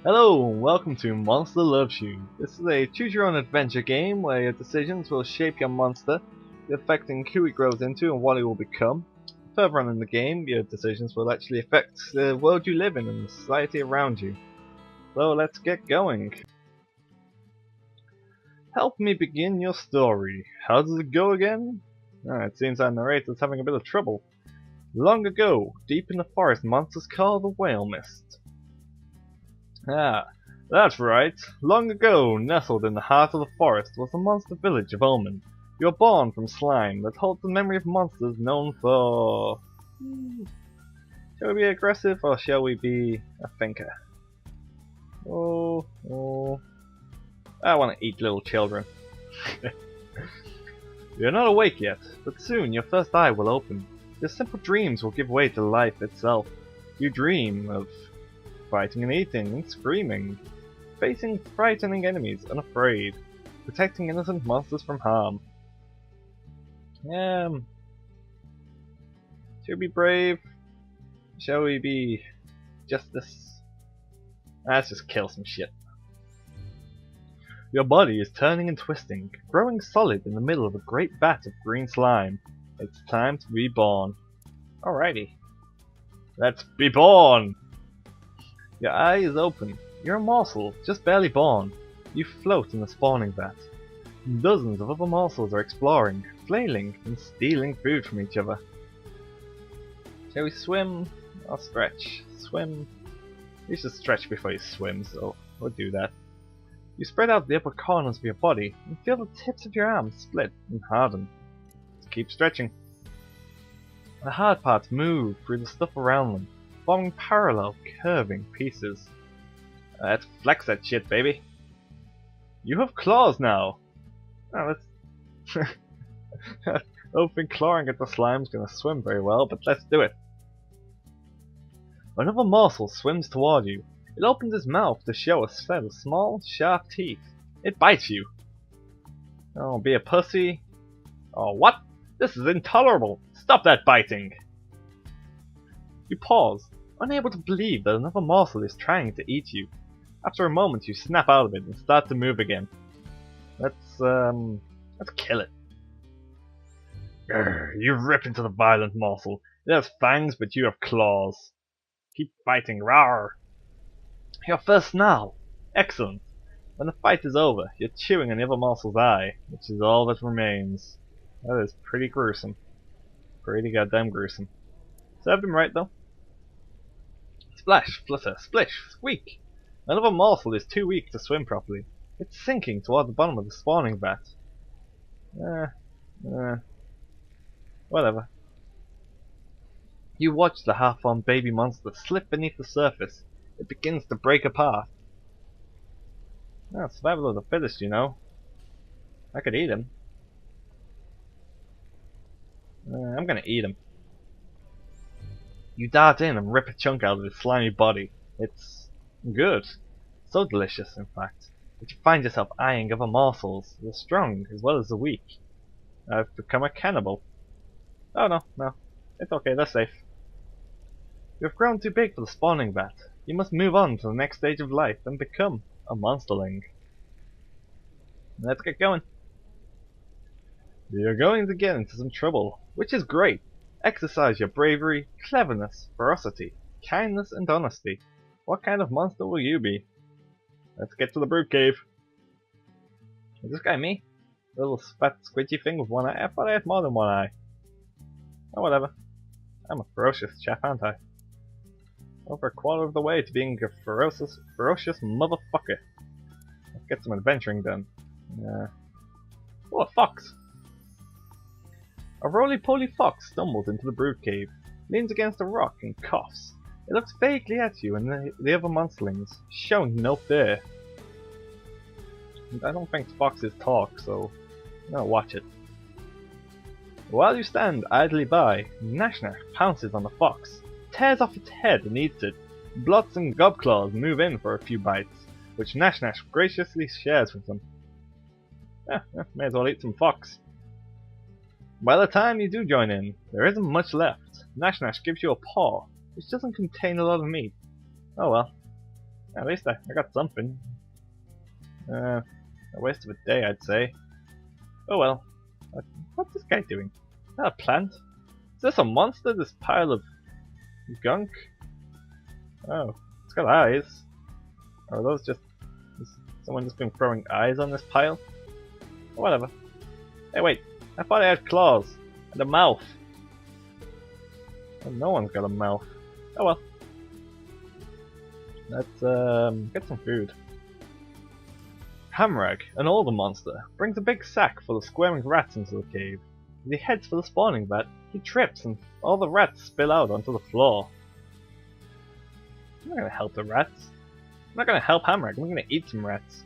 Hello and welcome to Monster Loves You. This is a choose-your-own-adventure game where your decisions will shape your monster, affecting who it grows into and what it will become. Further on in the game, your decisions will actually affect the world you live in and the society around you. So let's get going. Help me begin your story. How does it go again? It seems our narrator's having a bit of trouble. Long ago, deep in the forest, monsters called the Whale Mist. That's right. Long ago, nestled in the heart of the forest, was the monster village of Omen. You were born from slime that holds the memory of monsters known for... Shall we be aggressive or shall we be a thinker? Oh. I want to eat little children. You're not awake yet, but soon your first eye will open. Your simple dreams will give way to life itself. You dream of fighting and eating and screaming, facing frightening enemies unafraid, protecting innocent monsters from harm. Shall we be brave? Shall we be justice? Let's just kill some shit. Your body is turning and twisting, growing solid in the middle of a great vat of green slime. It's time to be born. Alrighty. Let's be born! Your eye is open. You're a morsel, just barely born. You float in the spawning vat. Dozens of other morsels are exploring, flailing, and stealing food from each other. Shall we swim or stretch? Swim. You should stretch before you swim, so we'll do that. You spread out the upper corners of your body and feel the tips of your arms split and harden. Just keep stretching. The hard parts move through the stuff around them, forming parallel, curving pieces. Let's flex that shit, baby. You have claws now. I don't think clawing at the slime's gonna swim very well, but let's do it. Another morsel swims toward you. It opens its mouth to show a set of small, sharp teeth. It bites you. Oh, be a pussy. Oh, what? This is intolerable. Stop that biting. You pause, unable to believe that another morsel is trying to eat you. After a moment, you snap out of it and start to move again. Let's kill it. Grr, you rip into the violent morsel. It has fangs, but you have claws. Keep fighting, rawr! Your first snarl! Excellent. When the fight is over, you're chewing on the other morsel's eye, which is all that remains. That is pretty gruesome. Pretty goddamn gruesome. Served him right, though. Splash, flutter, splish, squeak! Another morsel is too weak to swim properly. It's sinking toward the bottom of the spawning vat. Whatever. You watch the half-formed baby monster slip beneath the surface. It begins to break apart. Survival of the fittest, you know. I could eat him. I'm gonna eat him. You dart in and rip a chunk out of his slimy body. It's good. So delicious, in fact, that you find yourself eyeing other morsels, the strong as well as the weak. I've become a cannibal. Oh no. It's okay, they're safe. You have grown too big for the spawning vat. You must move on to the next stage of life and become a monsterling. Let's get going. You're going to get into some trouble, which is great. Exercise your bravery, cleverness, ferocity, kindness, and honesty. What kind of monster will you be? Let's get to the brute cave. Is this guy me? Little fat squidgy thing with one eye? I thought I had more than one eye. Oh, whatever. I'm a ferocious chap, aren't I? Over a quarter of the way to being a ferocious motherfucker. Let's get some adventuring done. Oh, a fox! A roly-poly fox stumbles into the brute cave, leans against a rock and coughs. It looks vaguely at you and the other monsterlings, showing no fear. And I don't think foxes talk, so I'm gonna watch it. While you stand idly by, Nashnash pounces on the fox, tears off its head and eats it. Blots and gobclaws move in for a few bites, which Nashnash graciously shares with them. May as well eat some fox. By the time you do join in, there isn't much left. Nashnash gives you a paw, which doesn't contain a lot of meat. Oh well. At least I got something. A waste of a day, I'd say. Oh well. What's this guy doing? Is that a plant? Is this a monster, this pile of gunk? Oh, it's got eyes. Or are those just... Has someone just been throwing eyes on this pile? Or whatever. Hey wait, I thought I had claws. And a mouth. Well, no one's got a mouth. Oh well. Let's get some food. Hamrag, an older monster, brings a big sack full of squirming rats into the cave. As he heads for the spawning vat, he trips and all the rats spill out onto the floor. I'm not gonna help the rats. I'm not gonna help Hamrag, I'm gonna eat some rats.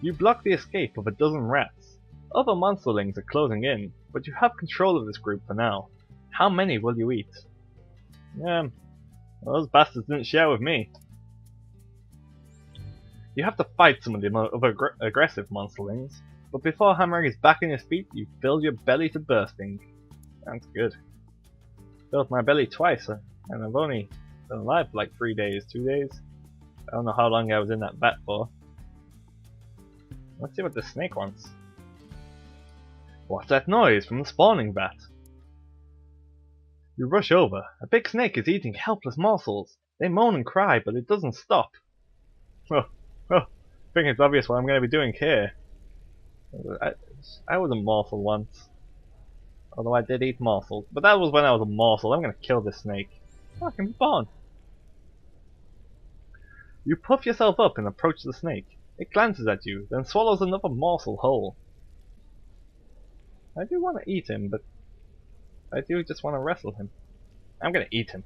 You block the escape of a dozen rats. Other monsterlings are closing in, but you have control of this group for now. How many will you eat? Well, those bastards didn't share with me. You have to fight some of the other aggressive monsterlings, but before Hamrag is back on his feet, you fill your belly to bursting. Sounds good. Filled my belly twice, and I've only been alive for like 3 days, 2 days. I don't know how long I was in that vat for. Let's see what the snake wants. What's that noise from the spawning vat? You rush over. A big snake is eating helpless morsels. They moan and cry, but it doesn't stop. Oh, I think it's obvious what I'm going to be doing here. I was a morsel once. Although I did eat morsels. But that was when I was a morsel. I'm going to kill this snake. Oh, I can be born. You puff yourself up and approach the snake. It glances at you, then swallows another morsel whole. I do want to eat him, but I do just want to wrestle him. I'm going to eat him.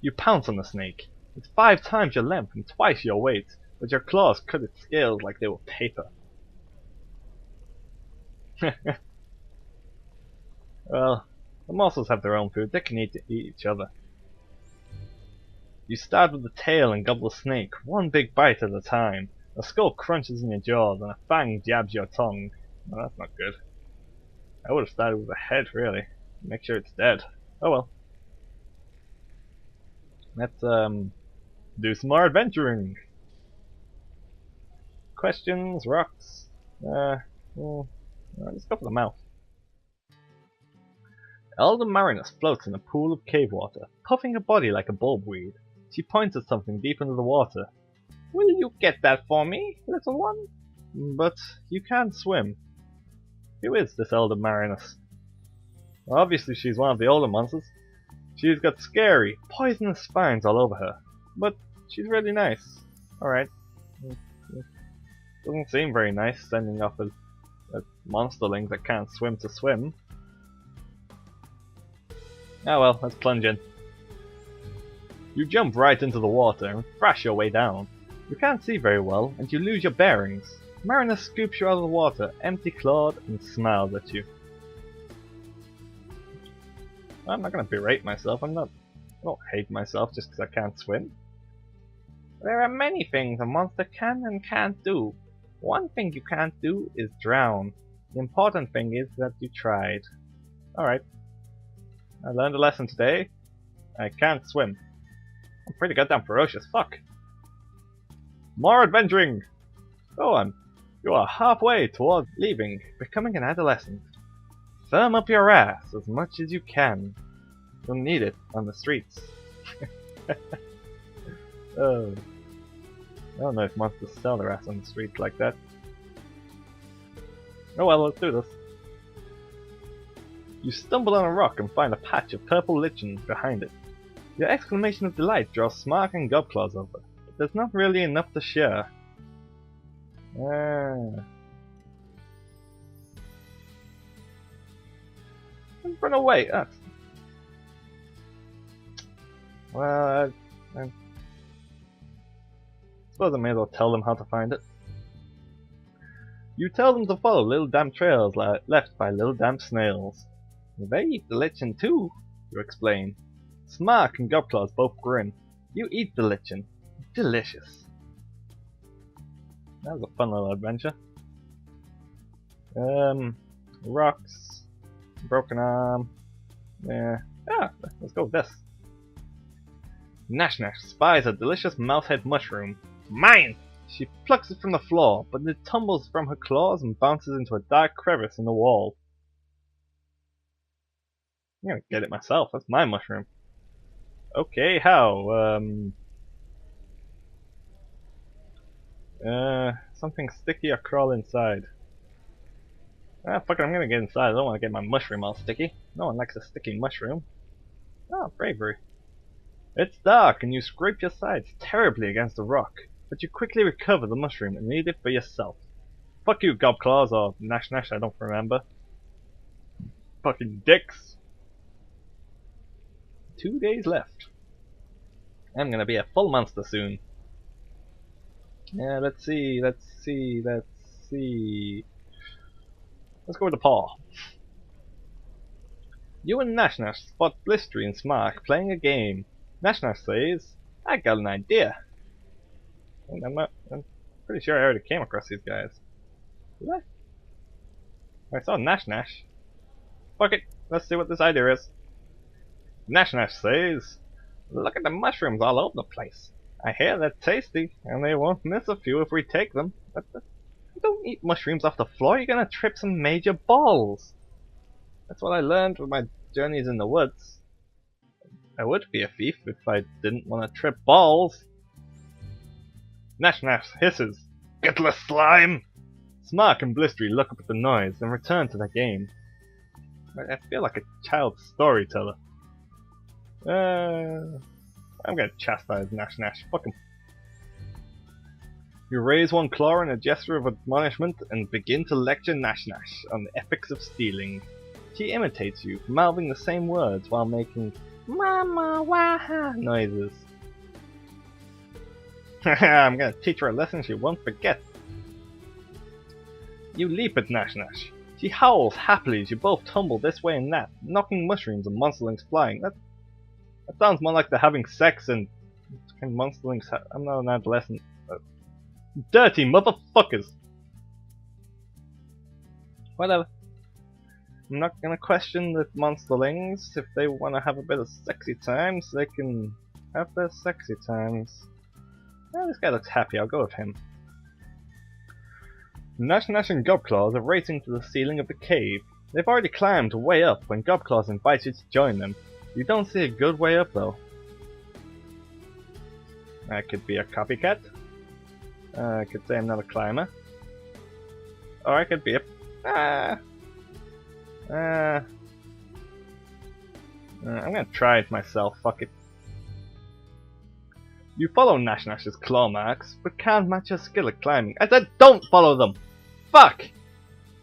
You pounce on the snake. It's 5 times your length and twice your weight, but your claws cut its scales like they were paper. Well, the morsels have their own food. They can eat each other. You start with the tail and gobble the snake, one big bite at a time. A skull crunches in your jaws and a fang jabs your tongue. Well, that's not good. I would have started with the head, really. Make sure it's dead. Oh well. Let's do some more adventuring. Questions, rocks. Let's go for the mouth. Elder Marinus floats in a pool of cave water, puffing her body like a bulbweed. She points at something deep into the water. Will you get that for me, little one? But you can't swim. Who is this Elder Marinus? Well, obviously she's one of the older monsters. She's got scary, poisonous spines all over her. But she's really nice. Alright. Doesn't seem very nice sending off a monsterling that can't swim to swim. Oh well, let's plunge in. You jump right into the water and thrash your way down. You can't see very well, and you lose your bearings. Marinus scoops you out of the water, empty-clawed, and smiles at you. I'm not gonna berate myself, I don't hate myself just because I can't swim. There are many things a monster can and can't do. One thing you can't do is drown. The important thing is that you tried. Alright. I learned a lesson today. I can't swim. I'm pretty goddamn ferocious, fuck. More adventuring! Go on. You are halfway towards leaving, becoming an adolescent. Firm up your ass as much as you can. You'll need it on the streets. Oh. I don't know if monsters sell their ass on the streets like that. Oh well, let's do this. You stumble on a rock and find a patch of purple lichen behind it. Your exclamation of delight draws Smark and Gobclaws over, but there's not really enough to share. Run away! Well, I suppose I may as well tell them how to find it. You tell them to follow little damp trails left by little damp snails. They eat the lichen too, you explain. Smark and Gobclaws both grin. You eat the lichen. Delicious. That was a fun little adventure. Rocks. Broken arm. Yeah. Let's go with this. Nash Nash spies a delicious mousehead mushroom. Mine! She plucks it from the floor, but it tumbles from her claws and bounces into a dark crevice in the wall. I'm gonna get it myself, that's my mushroom. Okay, how? Something sticky or crawl inside. Ah, fuck it, I'm gonna get inside. I don't want to get my mushroom all sticky. No one likes a sticky mushroom. Oh, bravery. It's dark, and you scrape your sides terribly against a rock, but you quickly recover the mushroom and eat it for yourself. Fuck you, Gobclaws, or Nash Nash, I don't remember. Fucking dicks. 2 days left. I'm gonna be a full monster soon. Yeah, let's see. Let's go with the paw. You and Nash Nash spot Blistery and Smark playing a game. Nash Nash says, I got an idea. I'm pretty sure I already came across these guys. Did I? I saw Nash Nash. Fuck it, let's see what this idea is. Nash Nash says, look at the mushrooms all over the place. I hear they're tasty, and they won't miss a few if we take them. But don't eat mushrooms off the floor, you're gonna trip some major balls. That's what I learned with my journeys in the woods. I would be a thief if I didn't want to trip balls. Nash Nash hisses, Gutless slime! Smark and Blistery look up at the noise and return to their game. I feel like a child storyteller. I'm gonna chastise Nash Nash. Fuck him. You raise one claw in a gesture of admonishment and begin to lecture Nash Nash on the ethics of stealing. She imitates you, mouthing the same words while making Mama Waha noises. I'm gonna teach her a lesson she won't forget. You leap at Nash Nash. She howls happily as you both tumble this way and that, knocking mushrooms and monsterlings flying. That sounds more like they're having sex and monsterlings. I'm not an adolescent. Dirty motherfuckers! Whatever. I'm not gonna question the monsterlings. If they wanna have a bit of sexy times, they can have their sexy times. Oh, this guy looks happy, I'll go with him. Nash Nash and Gobclaws are racing to the ceiling of the cave. They've already climbed way up when Gobclaws invites you to join them. You don't see a good way up though. I could be a copycat. I could say I'm not a climber. Or I could be a... I'm gonna try it myself, fuck it. You follow Nash Nash's claw marks, but can't match her skill at climbing. I said don't follow them! Fuck!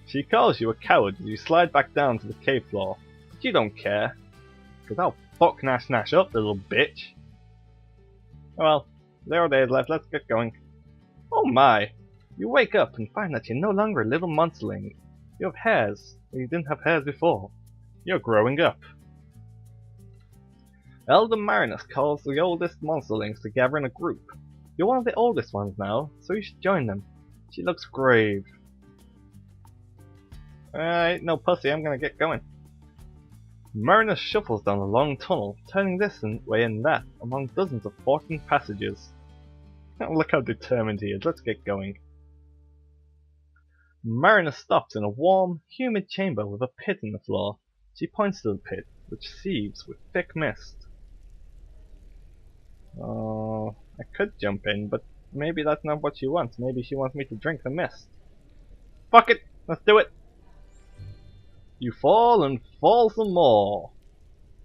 She calls you a coward as you slide back down to the cave floor. But you don't care. Cause I'll fuck Nash Nash up, little bitch. Well, 0 days left, let's get going. Oh my! You wake up and find that you're no longer a little monsterling. You have hairs, but you didn't have hairs before. You're growing up. Elder Marinus calls the oldest monsterlings to gather in a group. You're one of the oldest ones now, so you should join them. She looks grave. Alright, no pussy, I'm gonna get going. Marinus shuffles down a long tunnel, turning this way and that, among dozens of forking passages. Oh, look how determined he is, let's get going. Marinus stops in a warm, humid chamber with a pit in the floor. She points to the pit, which seethes with thick mist. Oh, I could jump in, but maybe that's not what she wants. Maybe she wants me to drink the mist. Fuck it! Let's do it! You fall and fall some more.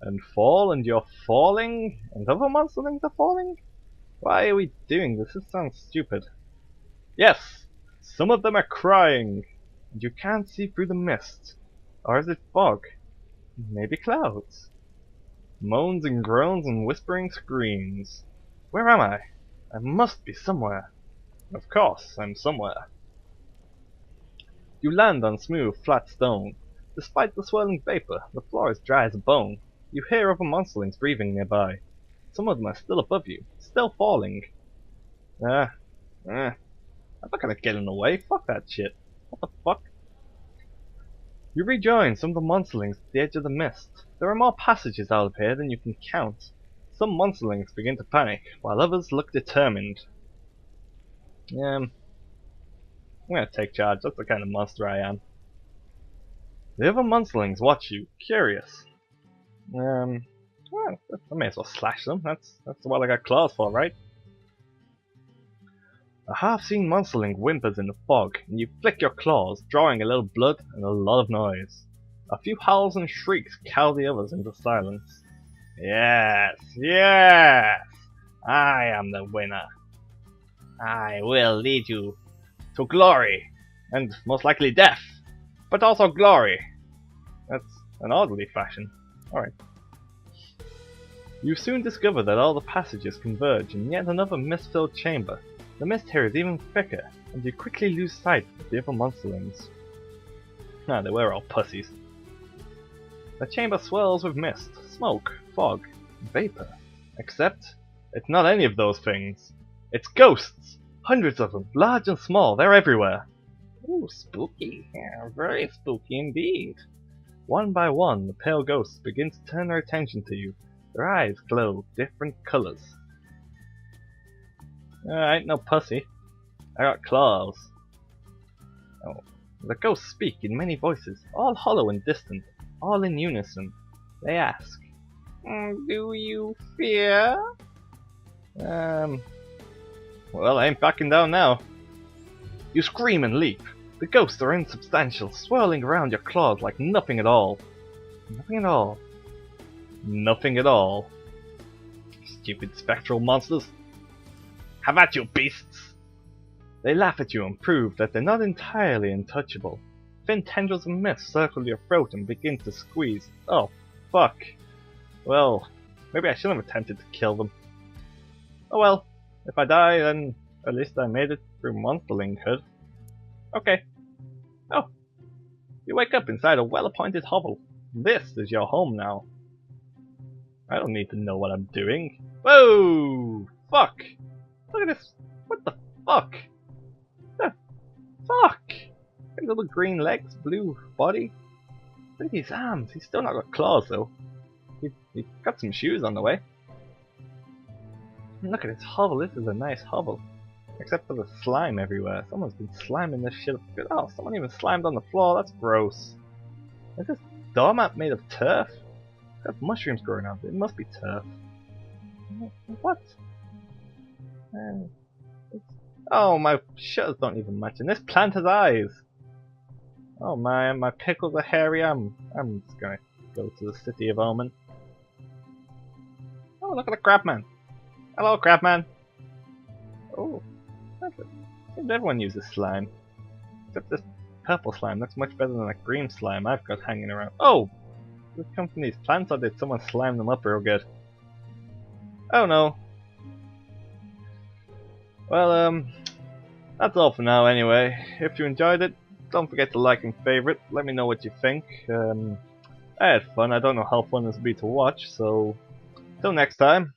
And fall and you're falling? And other monsterlings are falling? Why are we doing this? This sounds stupid. Yes! Some of them are crying. And you can't see through the mist. Or is it fog? Maybe clouds. Moans and groans and whispering screams. Where am I? I must be somewhere. Of course, I'm somewhere. You land on smooth, flat stone. Despite the swirling vapor, the floor is dry as a bone. You hear other monsterlings breathing nearby. Some of them are still above you, still falling. I'm not gonna get in the way, fuck that shit. What the fuck? You rejoin some of the monsterlings at the edge of the mist. There are more passages out of here than you can count. Some monsterlings begin to panic, while others look determined. I'm gonna take charge, that's the kind of monster I am. The other monsterlings watch you, curious. Well, I may as well slash them, that's what I got claws for, right? A half-seen monsterling whimpers in the fog, and you flick your claws, drawing a little blood and a lot of noise. A few howls and shrieks cow the others into silence. Yes, yes! I am the winner. I will lead you to glory, and most likely death, but also glory. That's an orderly fashion. Alright. You soon discover that all the passages converge in yet another mist-filled chamber. The mist here is even thicker, and you quickly lose sight of the other monsterlings. They were all pussies. The chamber swirls with mist, smoke, fog, vapor. Except, it's not any of those things. It's ghosts! Hundreds of them, large and small, they're everywhere. Ooh, spooky. Yeah, very spooky indeed. One by one, the pale ghosts begin to turn their attention to you. Their eyes glow different colors. I ain't no pussy. I got claws. Oh. The ghosts speak in many voices, all hollow and distant, all in unison. They ask, do you fear? Well, I ain't backing down now. You scream and leap. The ghosts are insubstantial, swirling around your claws like nothing at all. Nothing at all. Nothing at all. Stupid spectral monsters. Have at you, beasts! They laugh at you and prove that they're not entirely untouchable. Thin tendrils of mist circle your throat and begin to squeeze. Oh, fuck. Well, maybe I shouldn't have attempted to kill them. Oh well, if I die, then at least I made it through monsterlinghood. Okay. Oh, you wake up inside a well-appointed hovel. This is your home now. I don't need to know what I'm doing. Whoa! Fuck! Look at this! What the fuck? The fuck? Little green legs, blue body. Look at his arms. He's still not got claws though. He's got some shoes on the way. And look at his hovel. This is a nice hovel. Except for the slime everywhere. Someone's been sliming this shit up. Oh, someone even slimed on the floor. That's gross. Is this doormat made of turf? It's got mushrooms growing out. It must be turf. What? Oh, my shutters don't even match. And this plant has eyes. Oh man, my pickles are hairy. I'm just gonna go to the city of Omen. Oh, look at the crabman. Hello, crabman. Oh, seems everyone uses slime. Except this purple slime. That's much better than that green slime I've got hanging around. Oh! Did it come from these plants or did someone slime them up real good? Oh no. Well, that's all for now anyway. If you enjoyed it, don't forget to like and favorite. Let me know what you think. I had fun. I don't know how fun this will be to watch, so till next time.